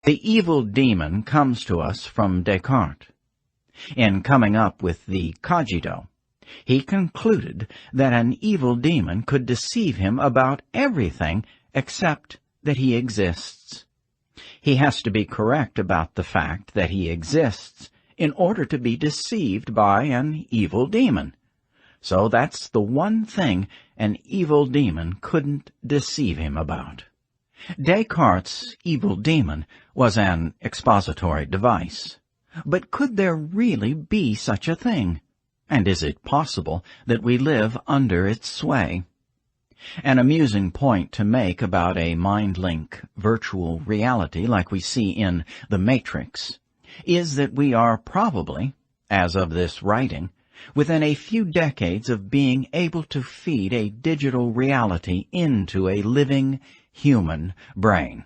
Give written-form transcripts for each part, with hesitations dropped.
The evil demon comes to us from Descartes. In coming up with the cogito, he concluded that an evil demon could deceive him about everything except that he exists. He has to be correct about the fact that he exists in order to be deceived by an evil demon. So that's the one thing an evil demon couldn't deceive him about. Descartes' evil demon was an expository device. But could there really be such a thing? And is it possible that we live under its sway? An amusing point to make about a mind-link virtual reality like we see in The Matrix is that we are probably, as of this writing, within a few decades of being able to feed a digital reality into a living human brain.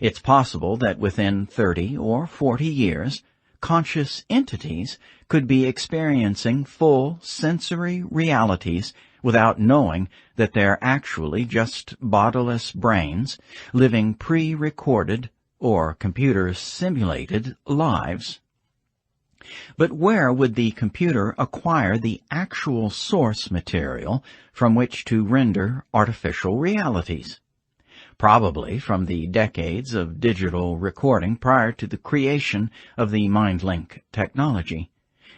It's possible that within 30 or 40 years, conscious entities could be experiencing full sensory realities without knowing that they're actually just bodiless brains living pre-recorded or computer-simulated lives. But where would the computer acquire the actual source material from which to render artificial realities? Probably from the decades of digital recording prior to the creation of the MindLink technology,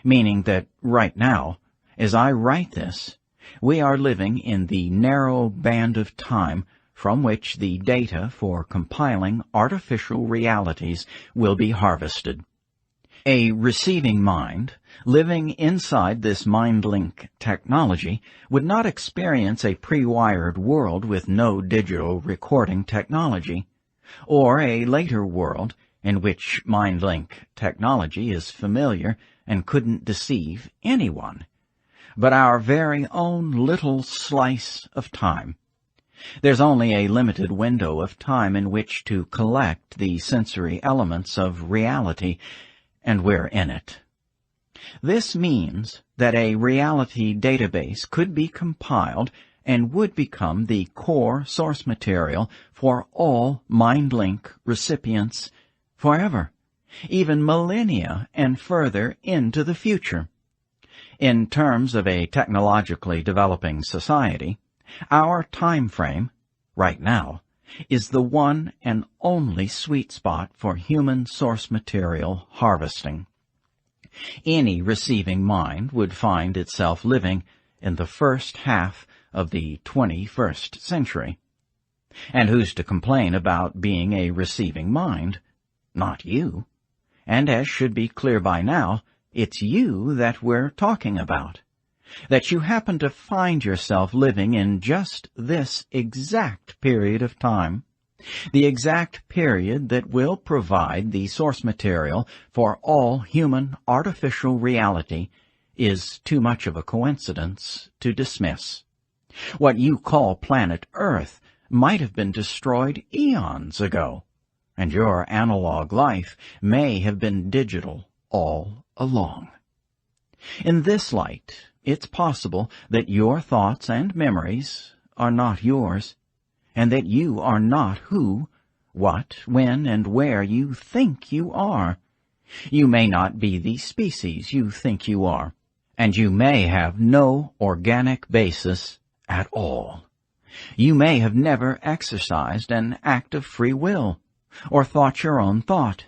meaning that right now, as I write this, we are living in the narrow band of time from which the data for compiling artificial realities will be harvested. A receiving mind, living inside this MindLink technology, would not experience a pre-wired world with no digital recording technology, or a later world in which MindLink technology is familiar and couldn't deceive anyone, but our very own little slice of time. There's only a limited window of time in which to collect the sensory elements of reality, and we're in it. This means that a reality database could be compiled and would become the core source material for all MindLink recipients forever, even millennia and further into the future. In terms of a technologically developing society, our time frame, right now, is the one and only sweet spot for human source material harvesting. Any receiving mind would find itself living in the first half of the 21st century. And who's to complain about being a receiving mind? Not you. And as should be clear by now, it's you that we're talking about. That you happen to find yourself living in just this exact period of time, the exact period that will provide the source material for all human artificial reality, is too much of a coincidence to dismiss. What you call planet Earth might have been destroyed eons ago, and your analog life may have been digital all along. In this light, it's possible that your thoughts and memories are not yours, and that you are not who, what, when, and where you think you are. You may not be the species you think you are, and you may have no organic basis at all. You may have never exercised an act of free will, or thought your own thought.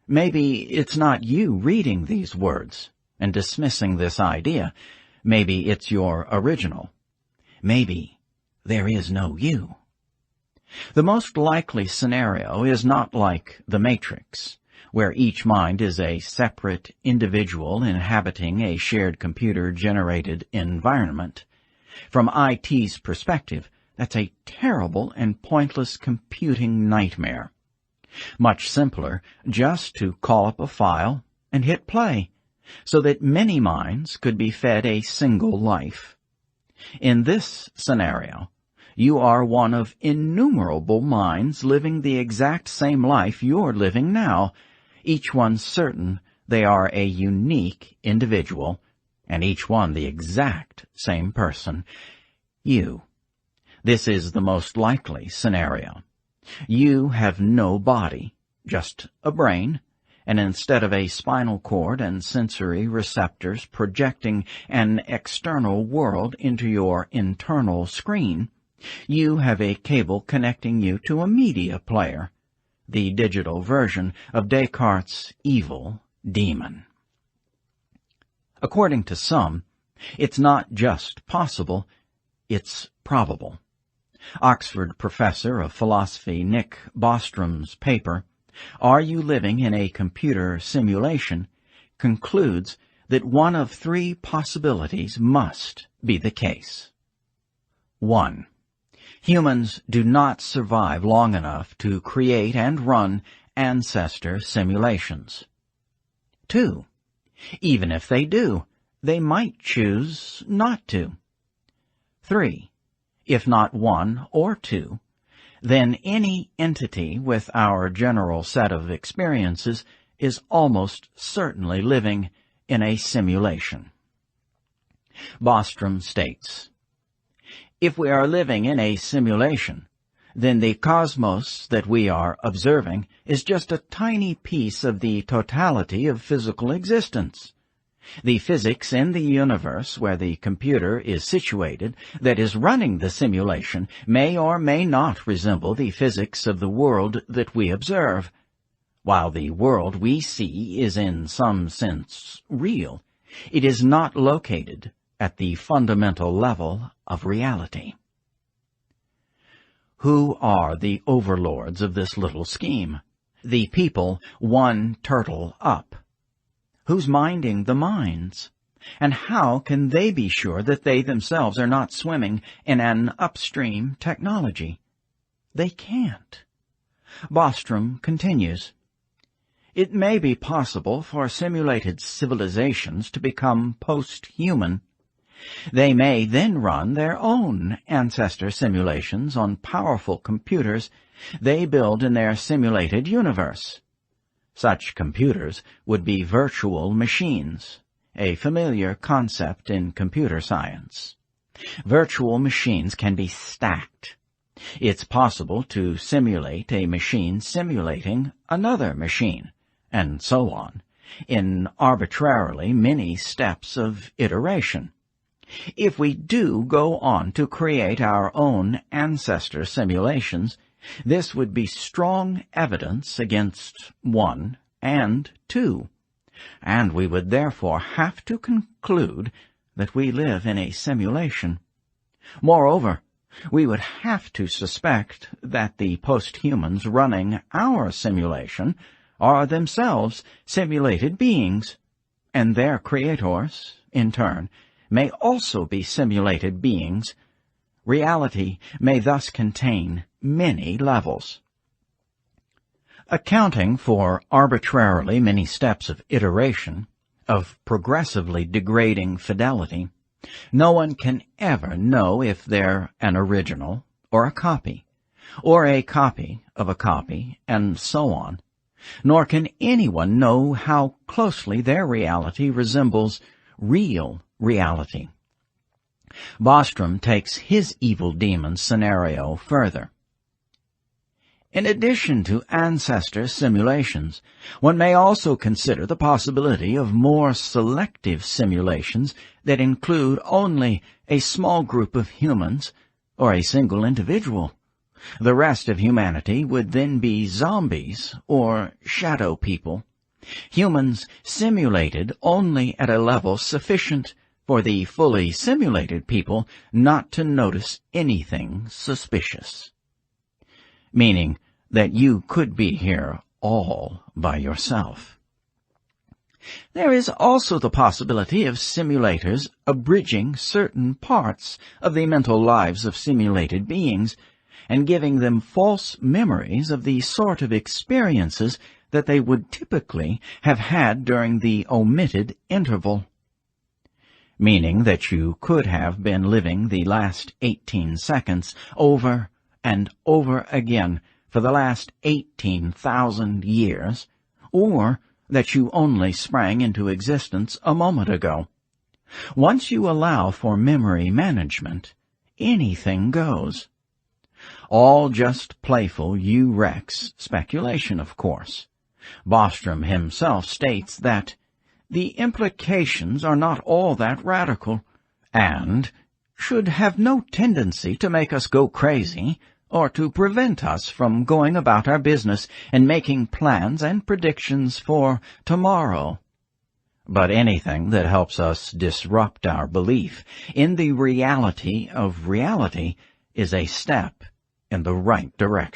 Maybe it's not you reading these words and dismissing this idea. Maybe it's your original. Maybe there is no you. The most likely scenario is not like The Matrix, where each mind is a separate individual inhabiting a shared computer-generated environment. From IT's perspective, that's a terrible and pointless computing nightmare. Much simpler just to call up a file and hit play, so that many minds could be fed a single life. In this scenario, you are one of innumerable minds living the exact same life you're living now, each one certain they are a unique individual, and each one the exact same person. You. This is the most likely scenario. You have no body, just a brain, and instead of a spinal cord and sensory receptors projecting an external world into your internal screen, you have a cable connecting you to a media player, the digital version of Descartes' evil demon. According to some, it's not just possible, it's probable. Oxford professor of philosophy Nick Bostrom's paper, Are You Living in a Computer Simulation?, concludes that one of three possibilities must be the case. 1. Humans do not survive long enough to create and run ancestor simulations. 2. Even if they do, they might choose not to. 3. If not one or two, then any entity with our general set of experiences is almost certainly living in a simulation. Bostrom states, If we are living in a simulation, then the cosmos that we are observing is just a tiny piece of the totality of physical existence. The physics in the universe where the computer is situated that is running the simulation may or may not resemble the physics of the world that we observe. While the world we see is in some sense real, it is not located at the fundamental level of reality. Who are the overlords of this little scheme? The people one turtle up. Who's minding the minds? And how can they be sure that they themselves are not swimming in an upstream technology? They can't. Bostrom continues, It may be possible for simulated civilizations to become post-human. They may then run their own ancestor simulations on powerful computers they build in their simulated universe. Such computers would be virtual machines, a familiar concept in computer science. Virtual machines can be stacked. It's possible to simulate a machine simulating another machine, and so on, in arbitrarily many steps of iteration. If we do go on to create our own ancestor simulations, this would be strong evidence against 1 and 2, and we would therefore have to conclude that we live in a simulation. Moreover, we would have to suspect that the post-humans running our simulation are themselves simulated beings, and their creators, in turn, may also be simulated beings. Reality may thus contain many levels. Accounting for arbitrarily many steps of iteration, of progressively degrading fidelity, no one can ever know if they're an original or a copy of a copy, and so on, nor can anyone know how closely their reality resembles real reality. Bostrom takes his evil demon scenario further. In addition to ancestor simulations, one may also consider the possibility of more selective simulations that include only a small group of humans or a single individual. The rest of humanity would then be zombies or shadow people, humans simulated only at a level sufficient for the fully simulated people not to notice anything suspicious. Meaning that you could be here all by yourself. There is also the possibility of simulators abridging certain parts of the mental lives of simulated beings and giving them false memories of the sort of experiences that they would typically have had during the omitted interval. Meaning that you could have been living the last 18 seconds over and over again for the last 18,000 years, or that you only sprang into existence a moment ago. Once you allow for memory management, anything goes. All just playful Rex speculation, of course. Bostrom himself states that the implications are not all that radical, and should have no tendency to make us go crazy or to prevent us from going about our business and making plans and predictions for tomorrow. But anything that helps us disrupt our belief in the reality of reality is a step in the right direction.